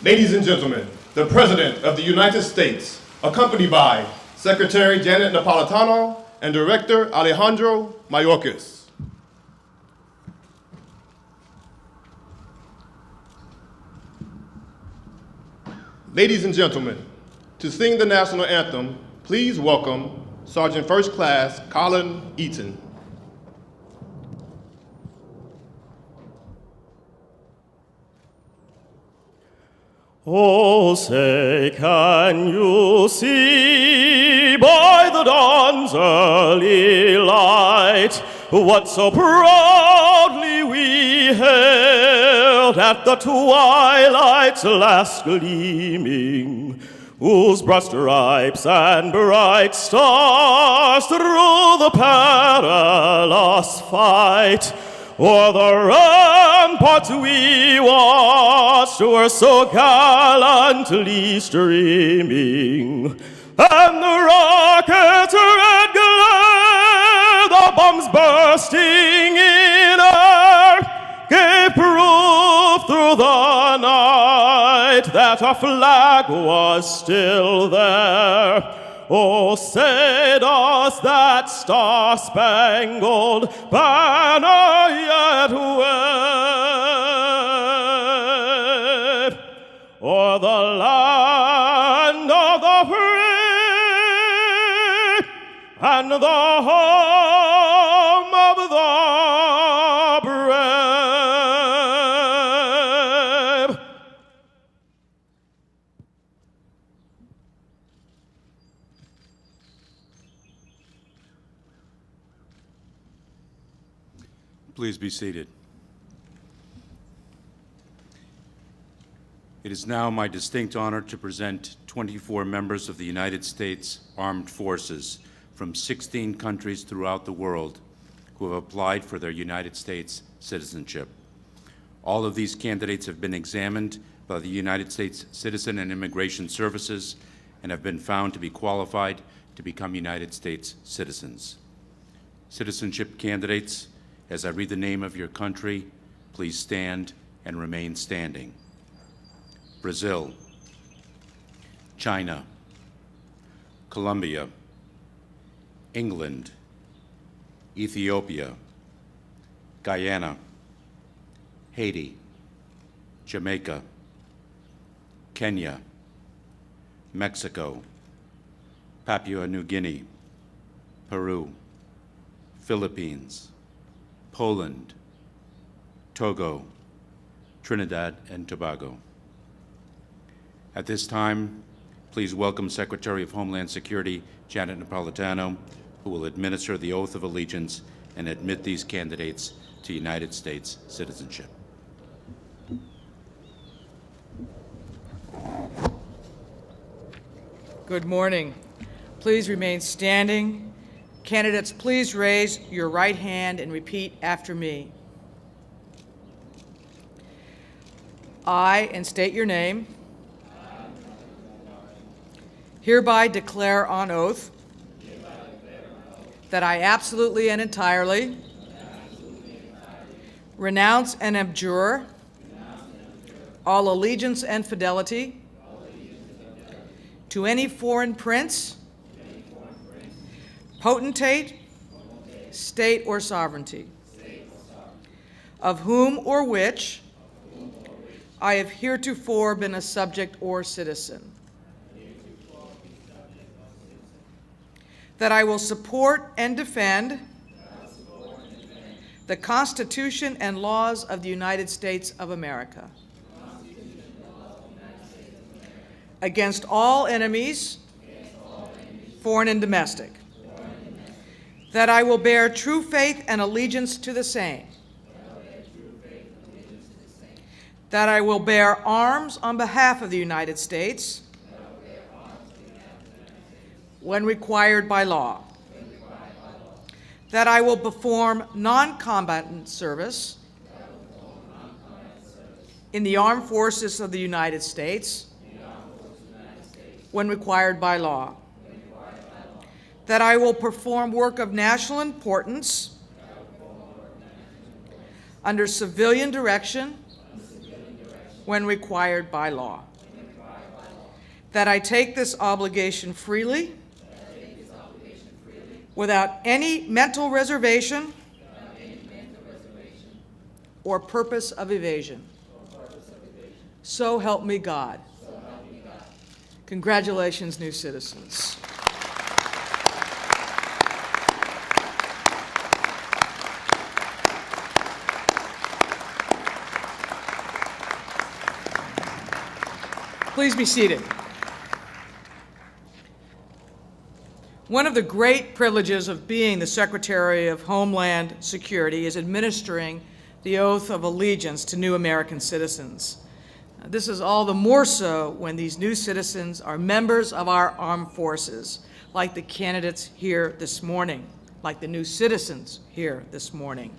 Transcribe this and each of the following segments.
Ladies and gentlemen, the President of the United States, accompanied by Secretary Janet Napolitano and Director Alejandro Mayorkas. Ladies and gentlemen, to sing the national anthem, please welcome Sergeant First Class Colin Eaton. Oh, say, can you see by the dawn's early light what so proudly we hailed at the twilight's last gleaming, whose broad stripes and bright stars through the perilous fight o'er the ramparts we watched were so gallantly streaming, and the rockets' red glare, the bombs bursting in air, gave proof through the night that our flag was still there. Oh, say does that star-spangled banner yet wave o'er the land of the free and the home of the brave? Please be seated. It is now my distinct honor to present 24 members of the United States Armed Forces from 16 countries throughout the world who have applied for their United States citizenship. All of these candidates have been examined by the United States Citizen and Immigration Services and have been found to be qualified to become United States citizens. Citizenship candidates, as I read the name of your country, please stand and remain standing. Brazil, China, Colombia, England, Ethiopia, Guyana, Haiti, Jamaica, Kenya, Mexico, Papua New Guinea, Peru, Philippines, Poland, Togo, Trinidad and Tobago. At this time, please welcome Secretary of Homeland Security Janet Napolitano, who will administer the oath of allegiance and admit these candidates to United States citizenship. Good morning. Please remain standing. Candidates, please raise your right hand and repeat after me. I, and state your name, hereby declare on oath that I absolutely and entirely renounce and abjure all allegiance and fidelity to any foreign prince, potentate, state, or sovereignty, of whom or which I have heretofore been a subject or citizen, that I will support and defend the Constitution and laws of the United States of America against all enemies, foreign and domestic, that I will bear true faith and allegiance to the same, that I will bear arms on behalf of the United States when required by law, that I will perform non-combatant service in the armed forces of the United States when required by law, that I will perform work of national importance under civilian direction when required by law. That I take this obligation freely, without any mental reservation or purpose of evasion. So help me God. Congratulations, new citizens. Please be seated. One of the great privileges of being the Secretary of Homeland Security is administering the oath of allegiance to new American citizens. This is all the more so when these new citizens are members of our armed forces, like the candidates here this morning, like the new citizens here this morning.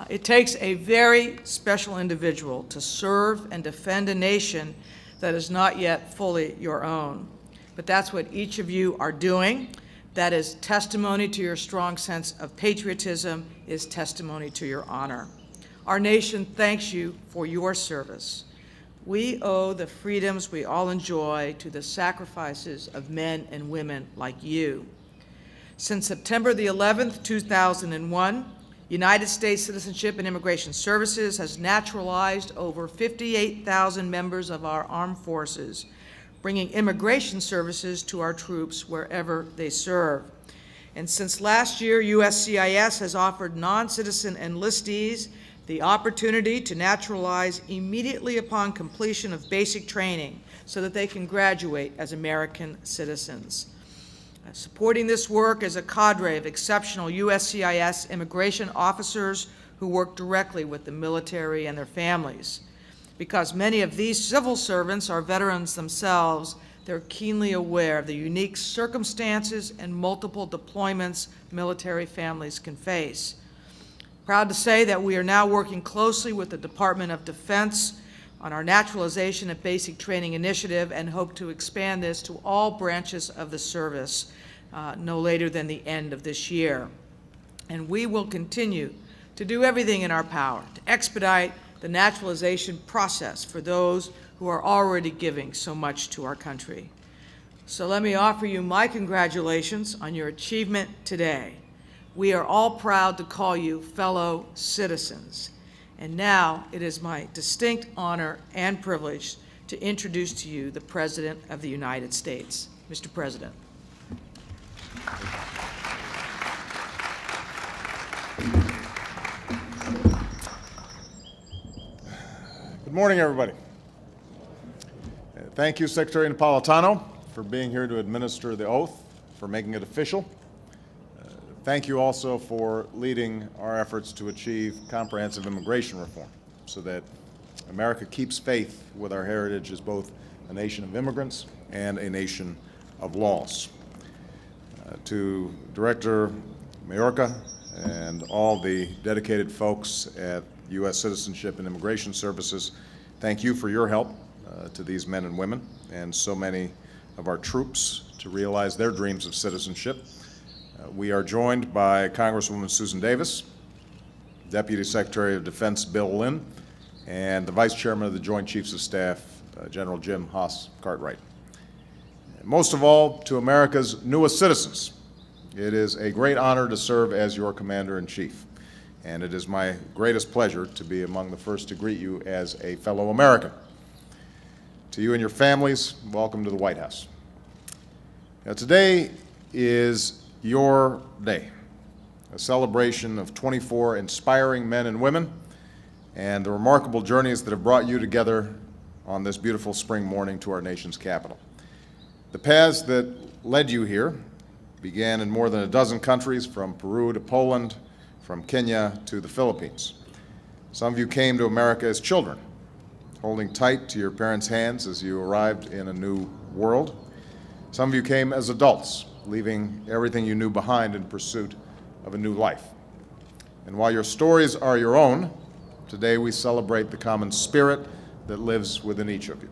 It takes a very special individual to serve and defend a nation that is not yet fully your own. But that's what each of you are doing. That is testimony to your strong sense of patriotism, is testimony to your honor. Our nation thanks you for your service. We owe the freedoms we all enjoy to the sacrifices of men and women like you. Since September the 11th, 2001, United States Citizenship and Immigration Services has naturalized over 58,000 members of our armed forces, bringing immigration services to our troops wherever they serve. And since last year, USCIS has offered non-citizen enlistees the opportunity to naturalize immediately upon completion of basic training so that they can graduate as American citizens. Supporting this work is a cadre of exceptional USCIS immigration officers who work directly with the military and their families. Because many of these civil servants are veterans themselves, they're keenly aware of the unique circumstances and multiple deployments military families can face. Proud to say that we are now working closely with the Department of Defense on our Naturalization and Basic Training Initiative and hope to expand this to all branches of the service no later than the end of this year. And we will continue to do everything in our power to expedite the naturalization process for those who are already giving so much to our country. So let me offer you my congratulations on your achievement today. We are all proud to call you fellow citizens. And now it is my distinct honor and privilege to introduce to you the President of the United States. Mr. President. Good morning, everybody. Thank you, Secretary Napolitano, for being here to administer the oath, for making it official. Thank you also for leading our efforts to achieve comprehensive immigration reform so that America keeps faith with our heritage as both a nation of immigrants and a nation of laws. To Director Mayorkas and all the dedicated folks at U.S. Citizenship and Immigration Services, thank you for your help to these men and women and so many of our troops to realize their dreams of citizenship. We are joined by Congresswoman Susan Davis, Deputy Secretary of Defense Bill Lynn, and the Vice Chairman of the Joint Chiefs of Staff, General Jim Haas Cartwright. Most of all, to America's newest citizens, it is a great honor to serve as your Commander-in-Chief, and it is my greatest pleasure to be among the first to greet you as a fellow American. To you and your families, welcome to the White House. Now, today is your day, a celebration of 24 inspiring men and women and the remarkable journeys that have brought you together on this beautiful spring morning to our nation's capital. The paths that led you here began in more than a dozen countries, from Peru to Poland, from Kenya to the Philippines. Some of you came to America as children, holding tight to your parents' hands as you arrived in a new world. Some of you came as adults, leaving everything you knew behind in pursuit of a new life. And while your stories are your own, today we celebrate the common spirit that lives within each of you,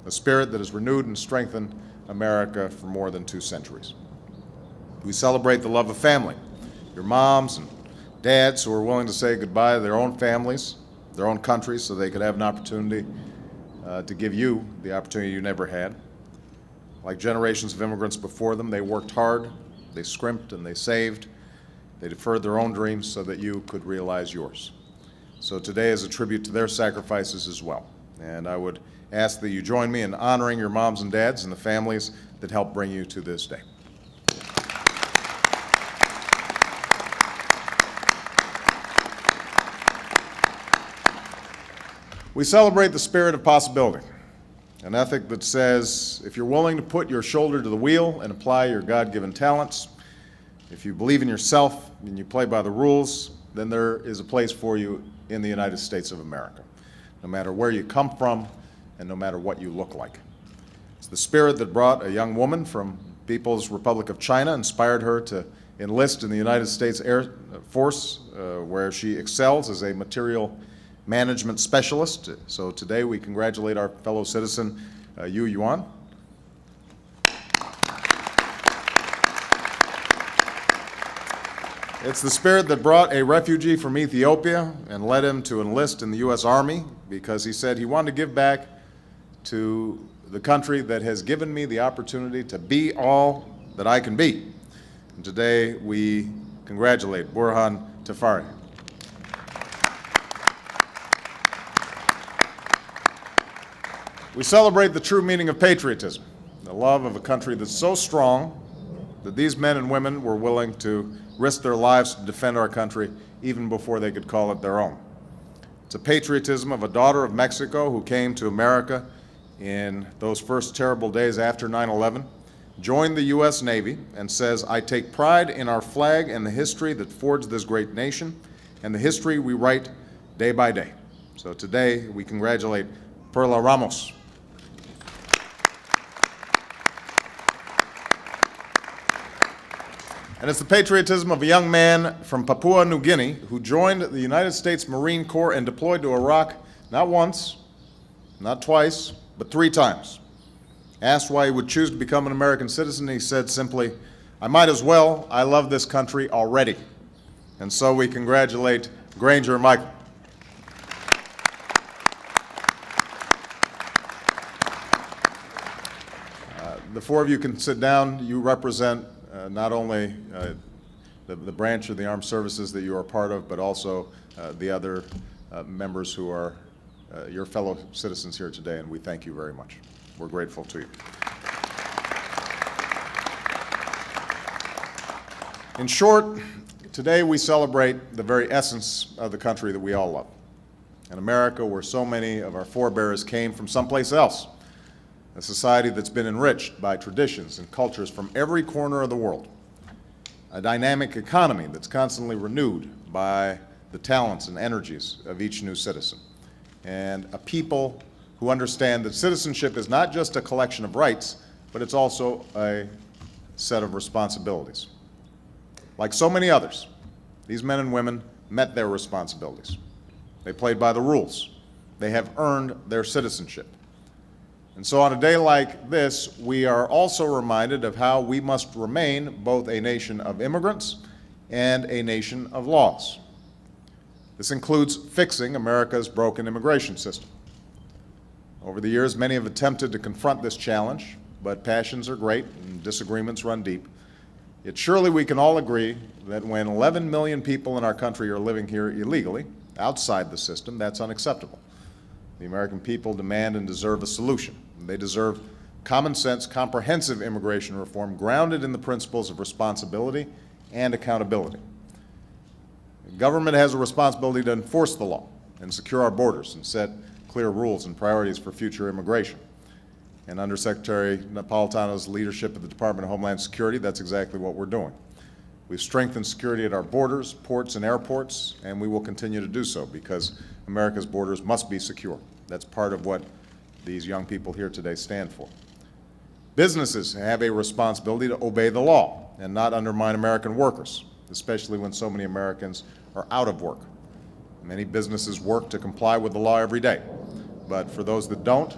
a spirit that has renewed and strengthened America for more than 2 centuries. We celebrate the love of family, your moms and dads who are willing to say goodbye to their own families, their own countries, so they could have an opportunity to give you the opportunity you never had. Like generations of immigrants before them, they worked hard, they scrimped and they saved, they deferred their own dreams so that you could realize yours. So today is a tribute to their sacrifices as well. And I would ask that you join me in honoring your moms and dads and the families that helped bring you to this day. We celebrate the spirit of possibility, an ethic that says if you're willing to put your shoulder to the wheel and apply your God-given talents, if you believe in yourself and you play by the rules, then there is a place for you in the United States of America, no matter where you come from and no matter what you look like. It's the spirit that brought a young woman from People's Republic of China, inspired her to enlist in the United States Air Force, where she excels as a material management specialist. So today we congratulate our fellow citizen, Yu Yuan. It's the spirit that brought a refugee from Ethiopia and led him to enlist in the U.S. Army because he said he wanted to give back to the country that has given me the opportunity to be all that I can be. And today we congratulate Burhan Tafari. We celebrate the true meaning of patriotism, the love of a country that's so strong that these men and women were willing to risk their lives to defend our country even before they could call it their own. It's a patriotism of a daughter of Mexico who came to America in those first terrible days after 9/11, joined the U.S. Navy, and says, "I take pride in our flag and the history that forged this great nation and the history we write day by day." So today we congratulate Perla Ramos. And it's the patriotism of a young man from Papua New Guinea who joined the United States Marine Corps and deployed to Iraq not once, not twice, but 3 times. Asked why he would choose to become an American citizen, he said simply, "I might as well. I love this country already." And so we congratulate Granger Michael. The 4 of you can sit down. You represent not only the branch of the armed services that you are part of, but also the other members who are your fellow citizens here today, and we thank you very much. We're grateful to you. In short, today we celebrate the very essence of the country that we all love. In America, where so many of our forebears came from someplace else, a society that's been enriched by traditions and cultures from every corner of the world, a dynamic economy that's constantly renewed by the talents and energies of each new citizen, and a people who understand that citizenship is not just a collection of rights, but it's also a set of responsibilities. Like so many others, these men and women met their responsibilities. They played by the rules. They have earned their citizenship. And so on a day like this, we are also reminded of how we must remain both a nation of immigrants and a nation of laws. This includes fixing America's broken immigration system. Over the years, many have attempted to confront this challenge, but passions are great and disagreements run deep. Yet surely we can all agree that when 11 million people in our country are living here illegally, outside the system, that's unacceptable. The American people demand and deserve a solution. They deserve common sense, comprehensive immigration reform grounded in the principles of responsibility and accountability. The government has a responsibility to enforce the law and secure our borders and set clear rules and priorities for future immigration. And under Secretary Napolitano's leadership of the Department of Homeland Security, that's exactly what we're doing. We've strengthened security at our borders, ports, and airports, and we will continue to do so because America's borders must be secure. That's part of what these young people here today stand for. Businesses have a responsibility to obey the law and not undermine American workers, especially when so many Americans are out of work. Many businesses work to comply with the law every day, but for those that don't,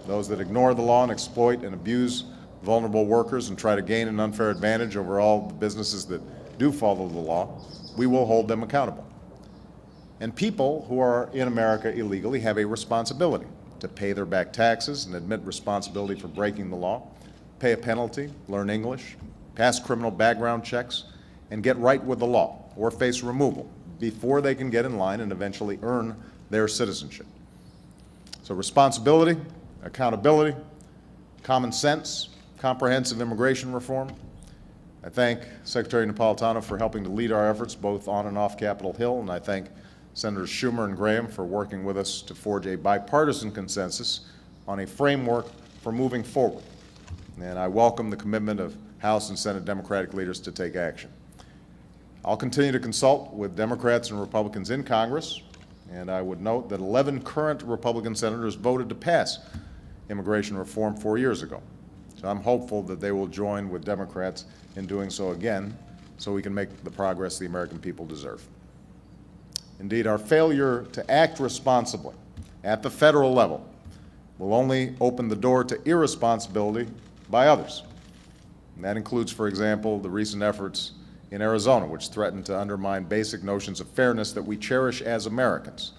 those that ignore the law and exploit and abuse vulnerable workers and try to gain an unfair advantage over all the businesses that do follow the law, we will hold them accountable. And people who are in America illegally have a responsibility. to pay their back taxes and admit responsibility for breaking the law, pay a penalty, learn English, pass criminal background checks, and get right with the law or face removal before they can get in line and eventually earn their citizenship. So responsibility, accountability, common sense, comprehensive immigration reform. I thank Secretary Napolitano for helping to lead our efforts both on and off Capitol Hill, and I thank Senators Schumer and Graham for working with us to forge a bipartisan consensus on a framework for moving forward. And I welcome the commitment of House and Senate Democratic leaders to take action. I'll continue to consult with Democrats and Republicans in Congress, and I would note that 11 current Republican senators voted to pass immigration reform 4 years ago. So I'm hopeful that they will join with Democrats in doing so again, so we can make the progress the American people deserve. Indeed, our failure to act responsibly at the federal level will only open the door to irresponsibility by others. And that includes, for example, the recent efforts in Arizona, which threaten to undermine basic notions of fairness that we cherish as Americans,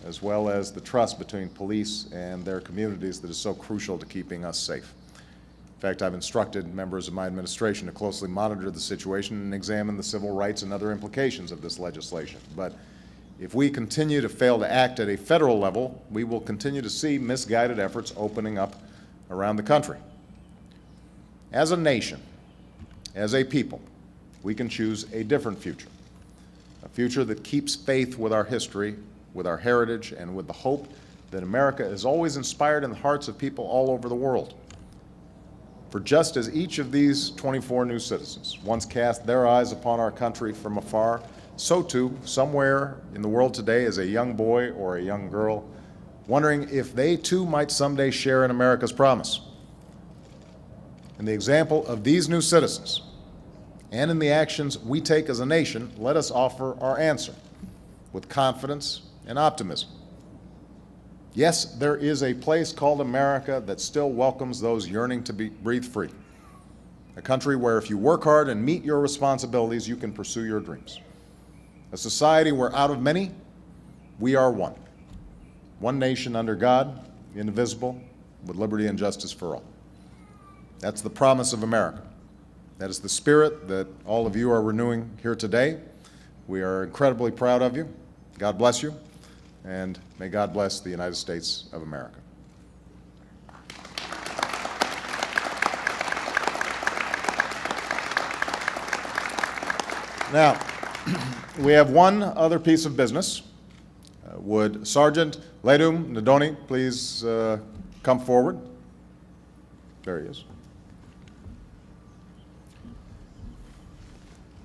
as well as the trust between police and their communities that is so crucial to keeping us safe. In fact, I've instructed members of my administration to closely monitor the situation and examine the civil rights and other implications of this legislation. But if we continue to fail to act at a federal level, we will continue to see misguided efforts opening up around the country. As a nation, as a people, we can choose a different future, a future that keeps faith with our history, with our heritage, and with the hope that America is always inspired in the hearts of people all over the world. For just as each of these 24 new citizens once cast their eyes upon our country from afar, so too, somewhere in the world today is a young boy or a young girl wondering if they too might someday share in America's promise. In the example of these new citizens, and in the actions we take as a nation, let us offer our answer with confidence and optimism. Yes, there is a place called America that still welcomes those yearning to breathe free. A country where if you work hard and meet your responsibilities, you can pursue your dreams. A society where out of many, we are one. One nation under God, indivisible, with liberty and justice for all. That's the promise of America. That is the spirit that all of you are renewing here today. We are incredibly proud of you. God bless you. And may God bless the United States of America. Now, we have one other piece of business. Would Sergeant Ledum Ndoni please come forward? There he is.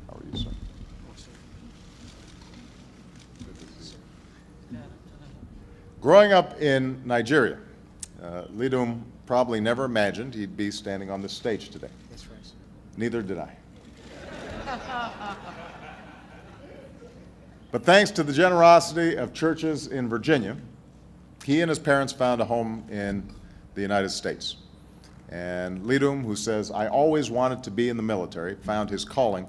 How are you, sir? Growing up in Nigeria, Ledum probably never imagined he'd be standing on this stage today. That's right. Neither did I. But thanks to the generosity of churches in Virginia, he and his parents found a home in the United States. And Ledum, who says, "I always wanted to be in the military," found his calling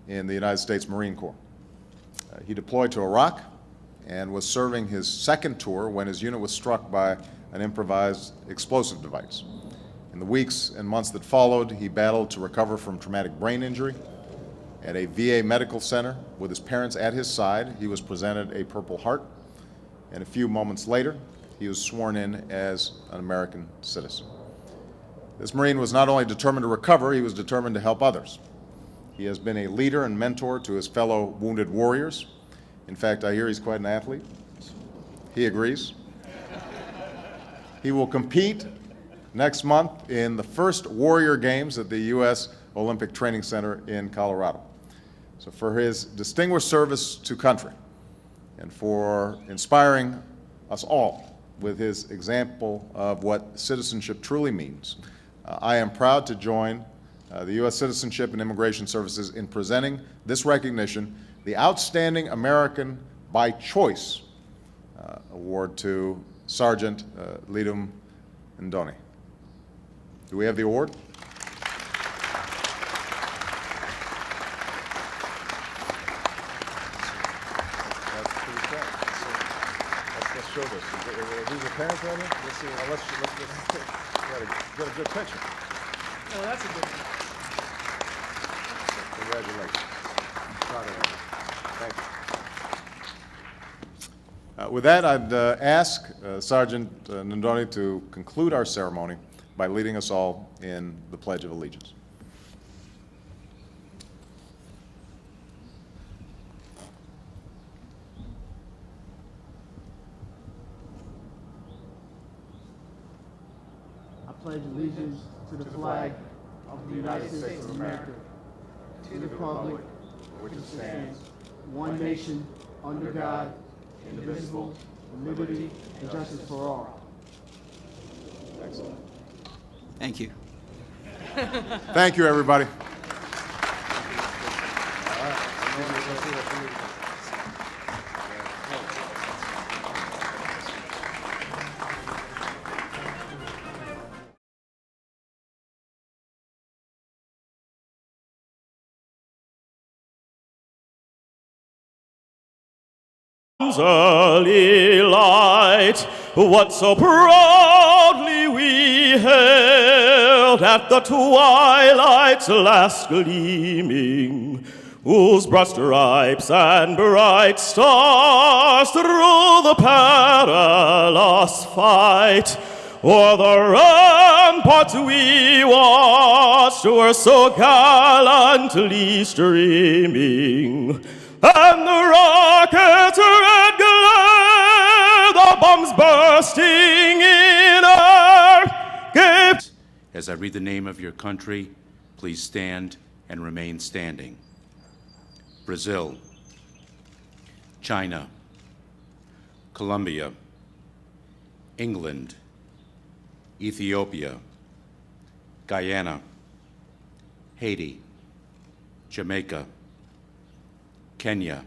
in the United States Marine Corps. He deployed to Iraq and was serving his second tour when his unit was struck by an improvised explosive device. In the weeks and months that followed, he battled to recover from traumatic brain injury. At a VA medical center with his parents at his side, he was presented a Purple Heart, and a few moments later, he was sworn in as an American citizen. This Marine was not only determined to recover, he was determined to help others. He has been a leader and mentor to his fellow wounded warriors. In fact, I hear he's quite an athlete. He agrees. He will compete next month in the first Warrior Games at the U.S. Olympic Training Center in Colorado. So for his distinguished service to country and for inspiring us all with his example of what citizenship truly means, I am proud to join the U.S. Citizenship and Immigration Services in presenting this recognition, the Outstanding American by Choice Award to Sergeant Ledum Ndoni. Do we have the award? Let's show this. these are parents right here? Let's see. Let's get a good picture. Oh, that's a good one. Congratulations. Proud of you. Thank you. With that, I'd ask Sergeant Ndoni to conclude our ceremony by leading us all in the Pledge of Allegiance. I pledge allegiance to the flag of the United States of America, to the republic for which it stands, one nation, under God, indivisible, with liberty and justice for all. Excellent. Thank you. Thank you, everybody. Early light, what so proudly we hailed at the twilight's last gleaming, whose broad stripes and bright stars through the perilous fight o'er the ramparts we watched were so gallantly streaming. And the rockets' red glare, the bombs bursting in air, gave... As I read the name of your country, please stand and remain standing. Brazil, China, Colombia, England, Ethiopia, Guyana, Haiti, Jamaica, Kenya,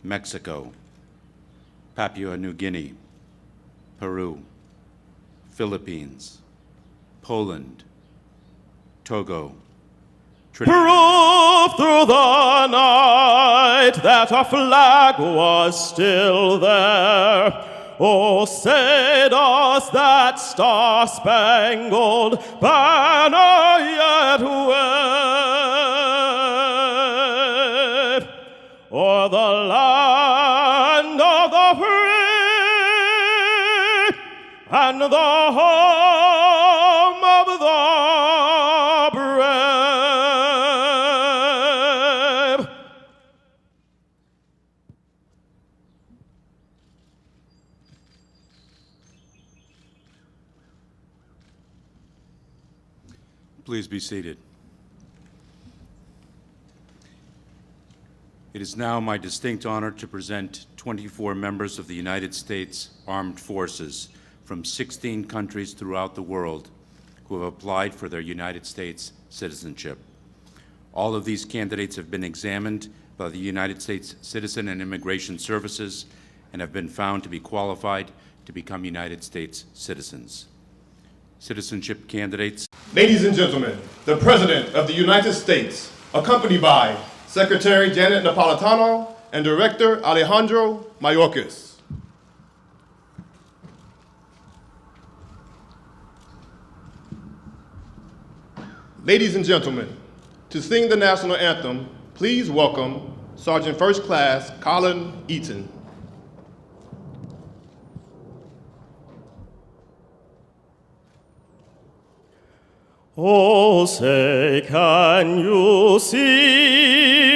Mexico, Papua New Guinea, Peru, Philippines, Poland, Togo, Proof through the night that our flag was still there. Oh, say does that star-spangled banner yet wave o'er the land of the free and the home of the brave? Please be seated. It is now my distinct honor to present 24 members of the United States Armed Forces from 16 countries throughout the world who have applied for their United States citizenship. All of these candidates have been examined by the United States Citizen and Immigration Services and have been found to be qualified to become United States citizens. Citizenship candidates. Ladies and gentlemen, the President of the United States, accompanied by Secretary Janet Napolitano and Director Alejandro Mayorkas. Ladies and gentlemen, to sing the national anthem, please welcome Sergeant First Class Colin Eaton. Oh, say, can you see